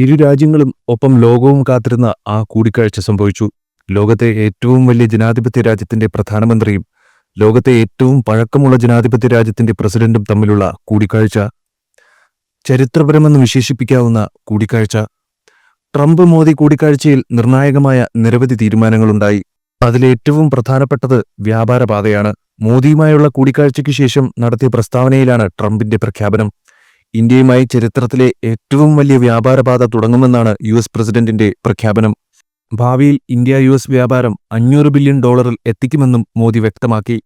ഇരു രാജ്യങ്ങളും ഒപ്പം ലോകവും കാത്തിരുന്ന ആ കൂടിക്കാഴ്ച സംഭവിച്ചു. ലോകത്തെ ഏറ്റവും വലിയ ജനാധിപത്യ രാജ്യത്തിന്റെ പ്രധാനമന്ത്രിയും ലോകത്തെ ഏറ്റവും പഴക്കമുള്ള ജനാധിപത്യ രാജ്യത്തിന്റെ പ്രസിഡന്റും തമ്മിലുള്ള കൂടിക്കാഴ്ച. ചരിത്രപരമെന്ന് വിശേഷിപ്പിക്കാവുന്ന കൂടിക്കാഴ്ച. ട്രംപ് മോദി കൂടിക്കാഴ്ചയിൽ നിർണായകമായ നിരവധി തീരുമാനങ്ങളുണ്ടായി. അതിലേറ്റവും പ്രധാനപ്പെട്ടത് വ്യാപാരപാതയാണ്. മോദിയുമായുള്ള കൂടിക്കാഴ്ചയ്ക്ക് ശേഷം നടത്തിയ പ്രസ്താവനയിലാണ് ട്രംപിന്റെ പ്രഖ്യാപനം. ഇന്ത്യയുമായി ചരിത്രത്തിലെ ഏറ്റവും വലിയ വ്യാപാരപാത തുടങ്ങുമെന്നാണ് US പ്രസിഡന്റിന്റെ പ്രഖ്യാപനം. ഭാവിയിൽ ഇന്ത്യ US വ്യാപാരം $500 ബില്യൺ എത്തിക്കുമെന്നും മോദി വ്യക്തമാക്കി.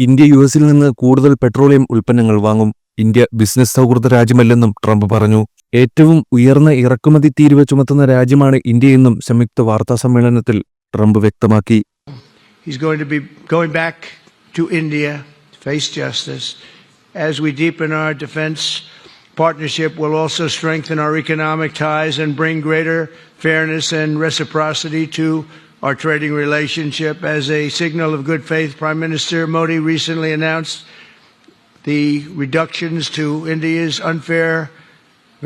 ഇന്ത്യ US-ൽ നിന്ന് കൂടുതൽ പെട്രോളിയം ഉൽപ്പന്നങ്ങൾ വാങ്ങും. ഇന്ത്യ ബിസിനസ് സൗഹൃദ രാജ്യമല്ലെന്നും ട്രംപ് പറഞ്ഞു. ഏറ്റവും ഉയർന്ന ഇറക്കുമതി തീരുവ ചുമത്തുന്ന രാജ്യമാണ് ഇന്ത്യയെന്നും സംയുക്ത വാർത്താ സമ്മേളനത്തിൽ ട്രംപ് വ്യക്തമാക്കി. He's going to be going back to India to face justice. As we deepen our defense partnership, will also strengthen our economic ties and bring greater fairness and reciprocity to our trading relationship. As a signal of good faith, Prime Minister Modi recently announced the reductions to India's unfair,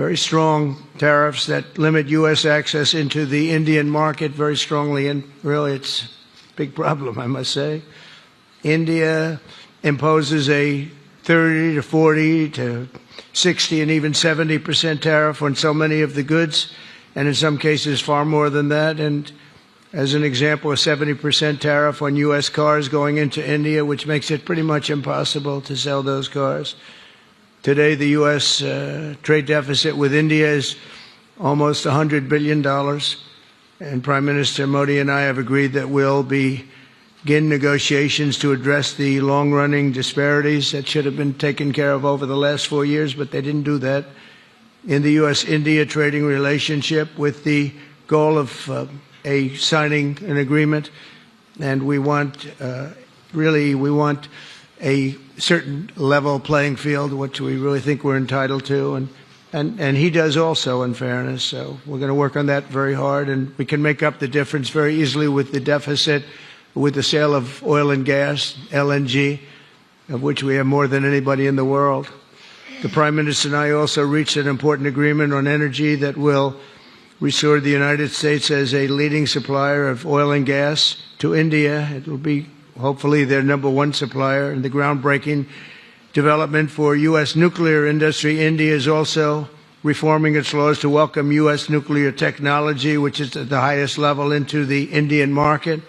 very strong tariffs that limit U.S. access into the Indian market very strongly, and really it's a big problem, I must say. India imposes a 30 to 40 to 60 and even 70% tariff on so many of the goods, and in some cases far more than that. And as an example, a 70% tariff on U.S. cars going into India, which makes it pretty much impossible to sell those cars. Today, the U.S. Trade deficit with India is almost $100 billion, and Prime Minister Modi and I have agreed that we'll begin negotiations to address the long-running disparities that should have been taken care of over the last 4 years, but they didn't do that, in the U.S.-India trading relationship, with the goal of signing an agreement. And we want, we want a certain level playing field, which we really think we're entitled to, and he does also, in fairness. So we're going to work on that very hard, and we can make up the difference very easily with the deficit, with the sale of oil and gas, LNG, of which we have more than anybody in the world. The Prime Minister and I also reached an important agreement on energy that will restore the United States as a leading supplier of oil and gas to India. It will be hopefully their number one supplier. And the groundbreaking development for U.S. nuclear industry. India is also reforming its laws to welcome U.S. nuclear technology, which is at the highest level, into the Indian market.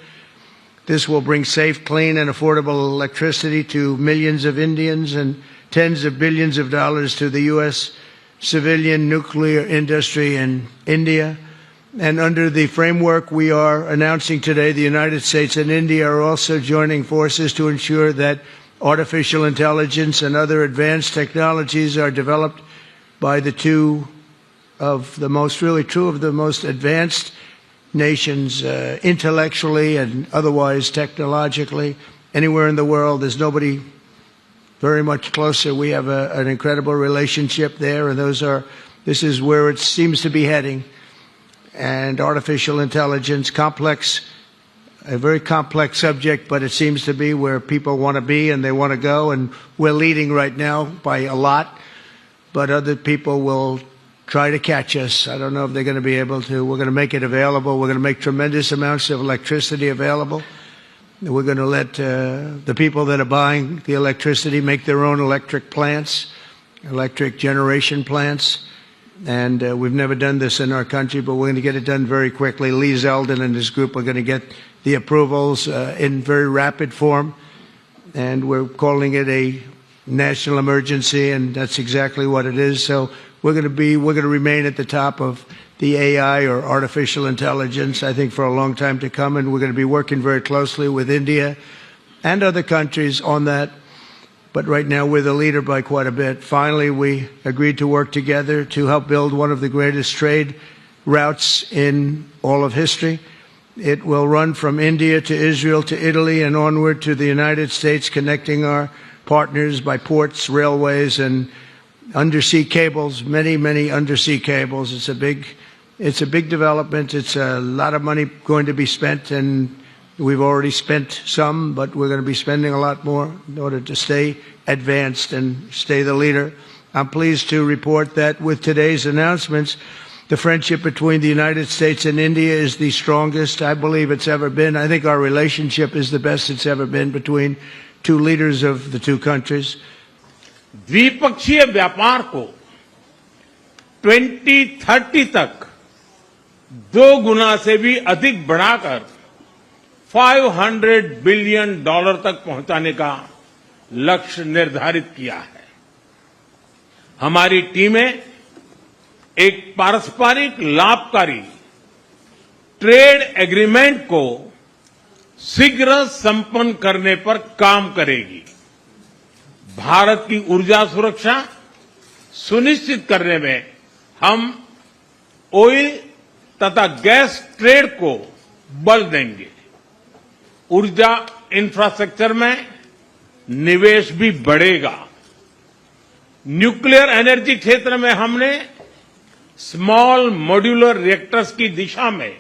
This will bring safe, clean, and affordable electricity to millions of Indians and tens of billions of dollars to the U.S. civilian nuclear industry in India. And under the framework we are announcing today, the United States and India are also joining forces to ensure that artificial intelligence and other advanced technologies are developed by the two of the most advanced nations, intellectually and otherwise technologically, anywhere in the world. There's nobody very much closer. We have an incredible relationship there, and this is where it seems to be heading. And artificial intelligence, a very complex subject, but it seems to be where people want to be and they want to go, and we're leading right now by a lot, but other people will try to catch us. I don't know if they're going to be able to. We're going to make it available. We're going to make tremendous amounts of electricity available. We're going to let the people that are buying the electricity make their own electric plants, electric generation plants. And we've never done this in our country, but we're going to get it done very quickly. Lee Zeldin and his group are going to get the approvals in very rapid form. And we're calling it a national emergency, and that's exactly what it is. So we're going to remain at the top of the AI, or artificial intelligence, I think, for a long time to come, and we're going to be working very closely with India and other countries on that. But right now we're the leader by quite a bit. Finally, we agreed to work together to help build one of the greatest trade routes in all of history. It will run from India to Israel to Italy and onward to the United States, connecting our partners by ports, railways, and undersea cables, many undersea cables. It's a big development. It's a lot of money going to be spent, and we've already spent some, but we're going to be spending a lot more in order to stay advanced and stay the leader. I'm pleased to report that with today's announcements, The friendship between the United States and India is the strongest I believe it's ever been. I think our relationship is the best it's ever been between two leaders of the two countries. द्विपक्षीय व्यापार को 2030 तक 2 गुना से भी अधिक बढ़ाकर $500 billion तक पहुंचाने का लक्ष्य निर्धारित किया है। हमारी टीमें एक पारस्परिक लाभकारी ट्रेड एग्रीमेंट को शीघ्र संपन्न करने पर काम करेगी। भारत की ऊर्जा सुरक्षा सुनिश्चित करने में हम ऑयल तथा गैस ट्रेड को बल देंगे। ऊर्जा इंफ्रास्ट्रक्चर में निवेश भी बढ़ेगा। न्यूक्लियर एनर्जी क्षेत्र में हमने स्मॉल मॉड्यूलर रिएक्टर्स की दिशा में